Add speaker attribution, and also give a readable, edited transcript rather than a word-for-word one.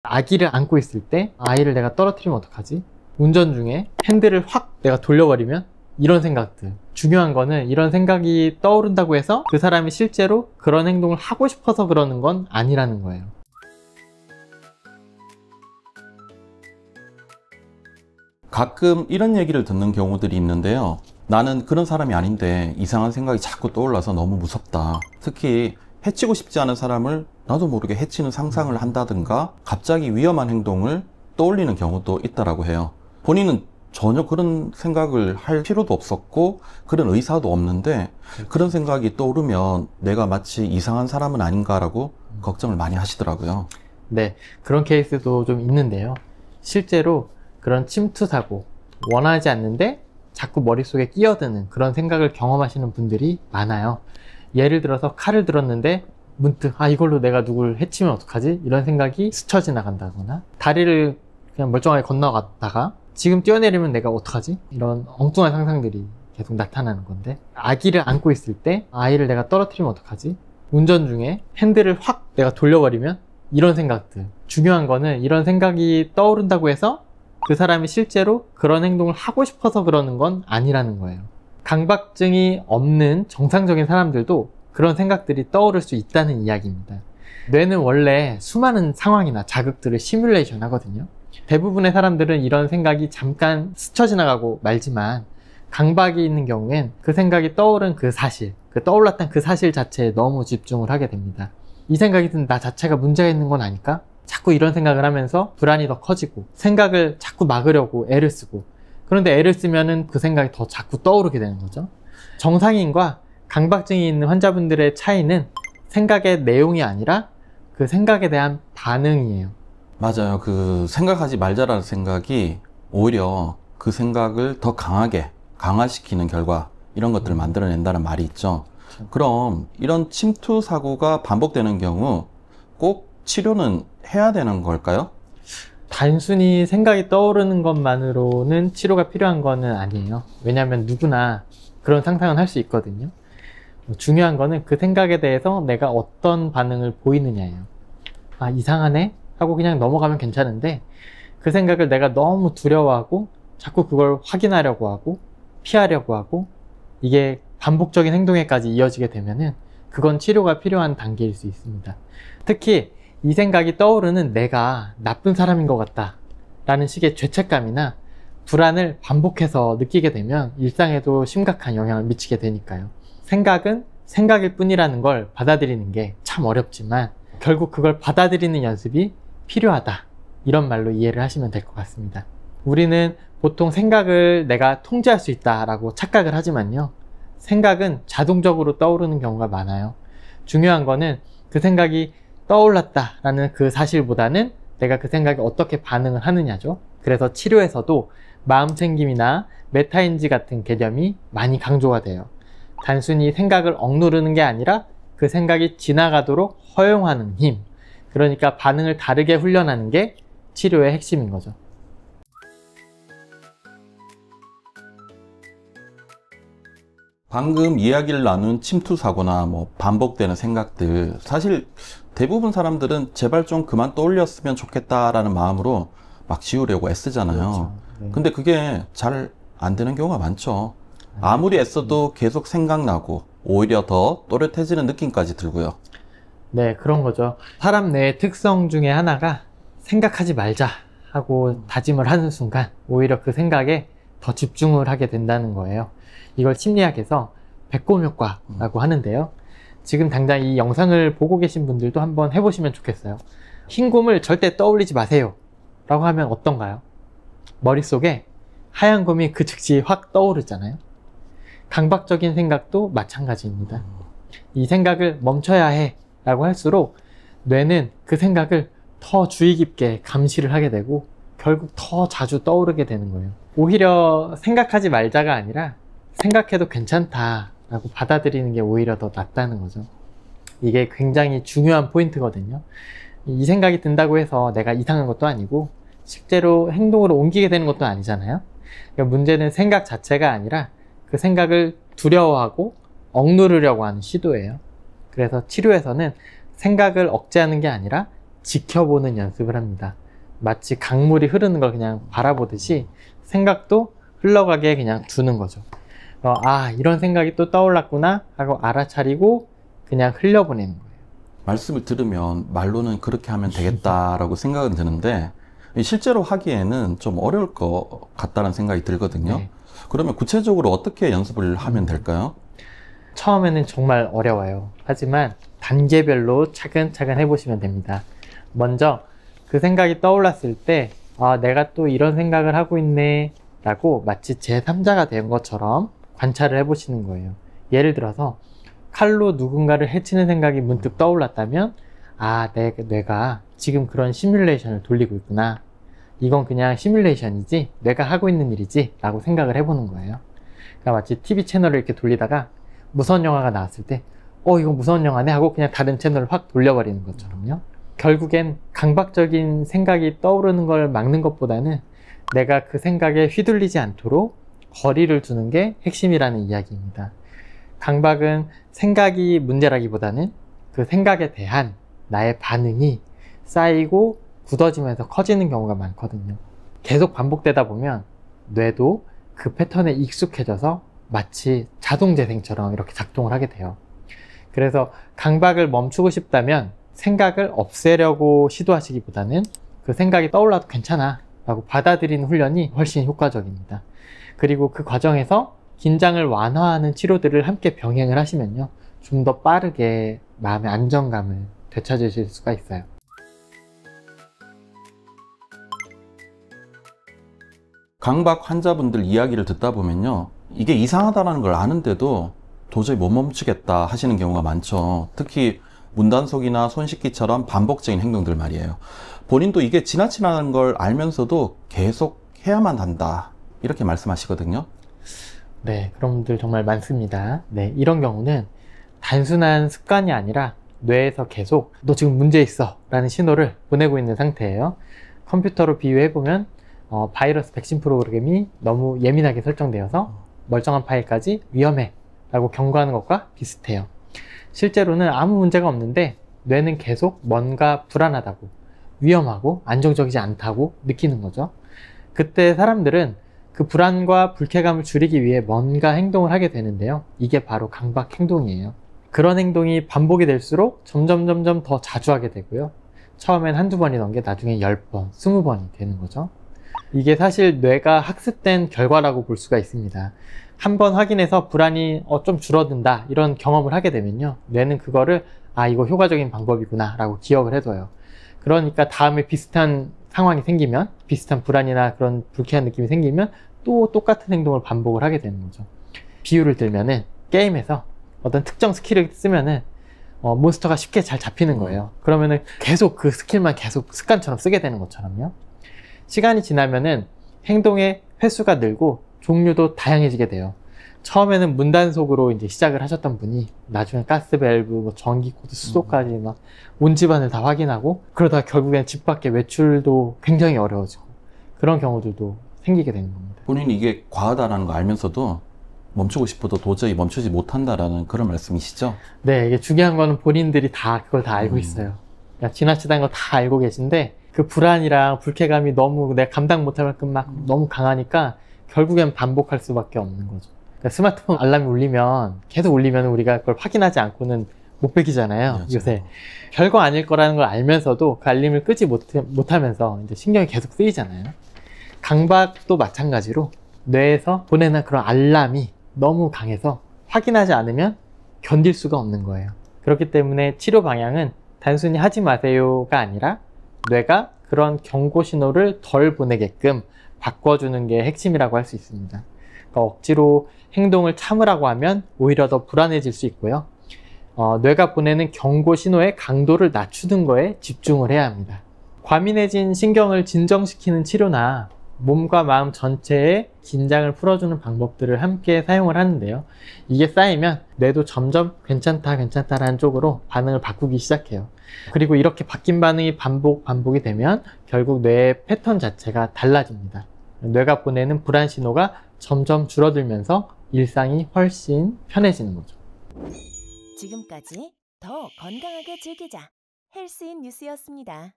Speaker 1: 아기를 안고 있을 때 아이를 내가 떨어뜨리면 어떡하지? 운전 중에 핸들을 확 내가 돌려버리면? 이런 생각들. 중요한 거는 이런 생각이 떠오른다고 해서 그 사람이 실제로 그런 행동을 하고 싶어서 그러는 건 아니라는 거예요.
Speaker 2: 가끔 이런 얘기를 듣는 경우들이 있는데요. 나는 그런 사람이 아닌데 이상한 생각이 자꾸 떠올라서 너무 무섭다. 특히 해치고 싶지 않은 사람을 나도 모르게 해치는 상상을 한다든가 갑자기 위험한 행동을 떠올리는 경우도 있다라고 해요. 본인은 전혀 그런 생각을 할 필요도 없었고 그런 의사도 없는데 그런 생각이 떠오르면 내가 마치 이상한 사람은 아닌가라고 걱정을 많이 하시더라고요.
Speaker 1: 네, 그런 케이스도 좀 있는데요. 실제로 그런 침투 사고, 원하지 않는데 자꾸 머릿속에 끼어드는 그런 생각을 경험하시는 분들이 많아요. 예를 들어서 칼을 들었는데 문득 이걸로 내가 누굴 해치면 어떡하지? 이런 생각이 스쳐 지나간다거나, 다리를 그냥 멀쩡하게 건너갔다가 지금 뛰어내리면 내가 어떡하지? 이런 엉뚱한 상상들이 계속 나타나는 건데, 아기를 안고 있을 때 아이를 내가 떨어뜨리면 어떡하지? 운전 중에 핸들을 확 내가 돌려버리면? 이런 생각들. 중요한 거는 이런 생각이 떠오른다고 해서 그 사람이 실제로 그런 행동을 하고 싶어서 그러는 건 아니라는 거예요. 강박증이 없는 정상적인 사람들도 그런 생각들이 떠오를 수 있다는 이야기입니다. 뇌는 원래 수많은 상황이나 자극들을 시뮬레이션 하거든요. 대부분의 사람들은 이런 생각이 잠깐 스쳐 지나가고 말지만, 강박이 있는 경우엔 그 생각이 떠오른 그 사실, 떠올랐던 그 사실 자체에 너무 집중을 하게 됩니다. 이 생각이 든 나 자체가 문제가 있는 건 아닐까? 자꾸 이런 생각을 하면서 불안이 더 커지고 생각을 자꾸 막으려고 애를 쓰고, 그런데 애를 쓰면은 그 생각이 더 자꾸 떠오르게 되는 거죠. 정상인과 강박증이 있는 환자분들의 차이는 생각의 내용이 아니라 그 생각에 대한 반응이에요.
Speaker 2: 맞아요. 그 생각하지 말자라는 생각이 오히려 그 생각을 더 강화시키는 결과, 이런 것들을 만들어낸다는 말이 있죠. 그럼 이런 침투 사고가 반복되는 경우 꼭 치료는 해야 되는 걸까요?
Speaker 1: 단순히 생각이 떠오르는 것만으로는 치료가 필요한 거는 아니에요. 왜냐하면 누구나 그런 상상은 할 수 있거든요. 중요한 거는 그 생각에 대해서 내가 어떤 반응을 보이느냐예요. 이상하네? 하고 그냥 넘어가면 괜찮은데, 그 생각을 내가 너무 두려워하고 자꾸 그걸 확인하려고 하고 피하려고 하고 이게 반복적인 행동에까지 이어지게 되면은 그건 치료가 필요한 단계일 수 있습니다. 특히 이 생각이 떠오르는 내가 나쁜 사람인 것 같다 라는 식의 죄책감이나 불안을 반복해서 느끼게 되면 일상에도 심각한 영향을 미치게 되니까요. 생각은 생각일 뿐이라는 걸 받아들이는 게 참 어렵지만 결국 그걸 받아들이는 연습이 필요하다, 이런 말로 이해를 하시면 될 것 같습니다. 우리는 보통 생각을 내가 통제할 수 있다라고 착각을 하지만요, 생각은 자동적으로 떠오르는 경우가 많아요. 중요한 거는 그 생각이 떠올랐다라는 그 사실보다는 내가 그 생각에 어떻게 반응을 하느냐죠. 그래서 치료에서도 마음챙김이나 메타인지 같은 개념이 많이 강조가 돼요. 단순히 생각을 억누르는 게 아니라 그 생각이 지나가도록 허용하는 힘, 그러니까 반응을 다르게 훈련하는 게 치료의 핵심인 거죠.
Speaker 2: 방금 이야기를 나눈 침투 사고나 반복되는 생각들, 사실 대부분 사람들은 제발 좀 그만 떠올렸으면 좋겠다라는 마음으로 막 지우려고 애쓰잖아요.
Speaker 1: 그렇죠. 네.
Speaker 2: 근데 그게 잘 안 되는 경우가 많죠. 아무리 애써도 계속 생각나고 오히려 더 또렷해지는 느낌까지 들고요.
Speaker 1: 네, 그런 거죠. 사람 뇌의 특성 중에 하나가 생각하지 말자 하고 다짐을 하는 순간 오히려 그 생각에 더 집중을 하게 된다는 거예요. 이걸 심리학에서 배꼽 효과라고 하는데요. 지금 당장 이 영상을 보고 계신 분들도 한번 해보시면 좋겠어요. 흰 곰을 절대 떠올리지 마세요 라고 하면 어떤가요? 머릿속에 하얀 곰이 그 즉시 확 떠오르잖아요. 강박적인 생각도 마찬가지입니다. 이 생각을 멈춰야 해 라고 할수록 뇌는 그 생각을 더 주의 깊게 감시를 하게 되고 결국 더 자주 떠오르게 되는 거예요. 오히려 생각하지 말자가 아니라 생각해도 괜찮다 라고 받아들이는 게 오히려 더 낫다는 거죠. 이게 굉장히 중요한 포인트거든요. 이 생각이 든다고 해서 내가 이상한 것도 아니고 실제로 행동으로 옮기게 되는 것도 아니잖아요. 그러니까 문제는 생각 자체가 아니라 그 생각을 두려워하고 억누르려고 하는 시도예요. 그래서 치료에서는 생각을 억제하는 게 아니라 지켜보는 연습을 합니다. 마치 강물이 흐르는 걸 그냥 바라보듯이 생각도 흘러가게 그냥 두는 거죠. 이런 생각이 또 떠올랐구나 하고 알아차리고 그냥 흘려보내는 거예요.
Speaker 2: 말씀을 들으면 말로는 그렇게 하면 되겠다라고 생각은 드는데 실제로 하기에는 좀 어려울 것 같다는 생각이 들거든요.
Speaker 1: 네.
Speaker 2: 그러면 구체적으로 어떻게 연습을 하면 될까요?
Speaker 1: 처음에는 정말 어려워요. 하지만 단계별로 차근차근 해보시면 됩니다. 먼저 그 생각이 떠올랐을 때 내가 또 이런 생각을 하고 있네 라고 마치 제3자가 된 것처럼 관찰을 해보시는 거예요. 예를 들어서 칼로 누군가를 해치는 생각이 문득 떠올랐다면 뇌가 지금 그런 시뮬레이션을 돌리고 있구나. 이건 그냥 시뮬레이션이지 뇌가 하고 있는 일이지 라고 생각을 해보는 거예요. 그러니까 마치 TV 채널을 이렇게 돌리다가 무서운 영화가 나왔을 때 이거 무서운 영화네 하고 그냥 다른 채널을 확 돌려버리는 것처럼요. 결국엔 강박적인 생각이 떠오르는 걸 막는 것보다는 내가 그 생각에 휘둘리지 않도록 거리를 두는 게 핵심이라는 이야기입니다. 강박은 생각이 문제라기보다는 그 생각에 대한 나의 반응이 쌓이고 굳어지면서 커지는 경우가 많거든요. 계속 반복되다 보면 뇌도 그 패턴에 익숙해져서 마치 자동재생처럼 이렇게 작동을 하게 돼요. 그래서 강박을 멈추고 싶다면 생각을 없애려고 시도하시기보다는 그 생각이 떠올라도 괜찮아 라고 받아들이는 훈련이 훨씬 효과적입니다. 그리고 그 과정에서 긴장을 완화하는 치료들을 함께 병행을 하시면요, 좀 더 빠르게 마음의 안정감을 되찾으실 수가 있어요.
Speaker 2: 강박 환자분들 이야기를 듣다 보면요, 이게 이상하다는 걸 아는데도 도저히 못 멈추겠다 하시는 경우가 많죠. 특히 문단속이나 손 씻기처럼 반복적인 행동들 말이에요. 본인도 이게 지나치다는 걸 알면서도 계속 해야만 한다 이렇게 말씀하시거든요.
Speaker 1: 네, 그런 분들 정말 많습니다. 네, 이런 경우는 단순한 습관이 아니라 뇌에서 계속 너 지금 문제 있어 라는 신호를 보내고 있는 상태예요. 컴퓨터로 비유해보면 바이러스 백신 프로그램이 너무 예민하게 설정되어서 멀쩡한 파일까지 위험해 라고 경고하는 것과 비슷해요. 실제로는 아무 문제가 없는데 뇌는 계속 뭔가 불안하다고, 위험하고 안정적이지 않다고 느끼는 거죠. 그때 사람들은 그 불안과 불쾌감을 줄이기 위해 뭔가 행동을 하게 되는데요. 이게 바로 강박 행동이에요. 그런 행동이 반복이 될수록 점점 더 자주 하게 되고요. 처음엔 한두 번이던 게 나중에 10번, 20번이 되는 거죠. 이게 사실 뇌가 학습된 결과라고 볼 수가 있습니다. 한번 확인해서 불안이 좀 줄어든다 이런 경험을 하게 되면요, 뇌는 그거를 이거 효과적인 방법이구나 라고 기억을 해둬요. 그러니까 다음에 비슷한 상황이 생기면, 비슷한 불안이나 그런 불쾌한 느낌이 생기면 또 똑같은 행동을 반복을 하게 되는 거죠. 비유를 들면은 게임에서 어떤 특정 스킬을 쓰면은 몬스터가 쉽게 잘 잡히는 거예요. 그러면은 계속 그 스킬만 계속 습관처럼 쓰게 되는 것처럼요. 시간이 지나면은 행동의 횟수가 늘고 종류도 다양해지게 돼요. 처음에는 문단속으로 이제 시작을 하셨던 분이 나중에 가스밸브, 전기 코드, 수도까지 막 온 집안을 다 확인하고, 그러다가 결국엔 집 밖에 외출도 굉장히 어려워지고, 그런 경우들도 생기게 되는 겁니다.
Speaker 2: 본인이 이게 과하다는 거 알면서도 멈추고 싶어도 도저히 멈추지 못한다라는 그런 말씀이시죠?
Speaker 1: 네, 이게 중요한 거는 본인들이 다 그걸 다 알고 있어요. 그러니까 지나치다는 거 다 알고 계신데 그 불안이랑 불쾌감이 너무 내가 감당 못할 만큼 막 너무 강하니까 결국엔 반복할 수밖에 없는 거죠. 그러니까 스마트폰 알람이 울리면, 계속 울리면 우리가 그걸 확인하지 않고는 못 베기잖아요.
Speaker 2: 맞아요.
Speaker 1: 요새 별거 아닐 거라는 걸 알면서도 그 알림을 끄지 못하면서 이제 신경이 계속 쓰이잖아요. 강박도 마찬가지로 뇌에서 보내는 그런 알람이 너무 강해서 확인하지 않으면 견딜 수가 없는 거예요. 그렇기 때문에 치료 방향은 단순히 하지 마세요가 아니라 뇌가 그런 경고 신호를 덜 보내게끔 바꿔주는 게 핵심이라고 할 수 있습니다. 그러니까 억지로 행동을 참으라고 하면 오히려 더 불안해질 수 있고요. 뇌가 보내는 경고 신호의 강도를 낮추는 거에 집중을 해야 합니다. 과민해진 신경을 진정시키는 치료나 몸과 마음 전체의 긴장을 풀어주는 방법들을 함께 사용을 하는데요. 이게 쌓이면 뇌도 점점 괜찮다라는 쪽으로 반응을 바꾸기 시작해요. 그리고 이렇게 바뀐 반응이 반복이 되면 결국 뇌의 패턴 자체가 달라집니다. 뇌가 보내는 불안 신호가 점점 줄어들면서 일상이 훨씬 편해지는 거죠.
Speaker 3: 지금까지 더 건강하게 즐기자 헬스인 뉴스였습니다.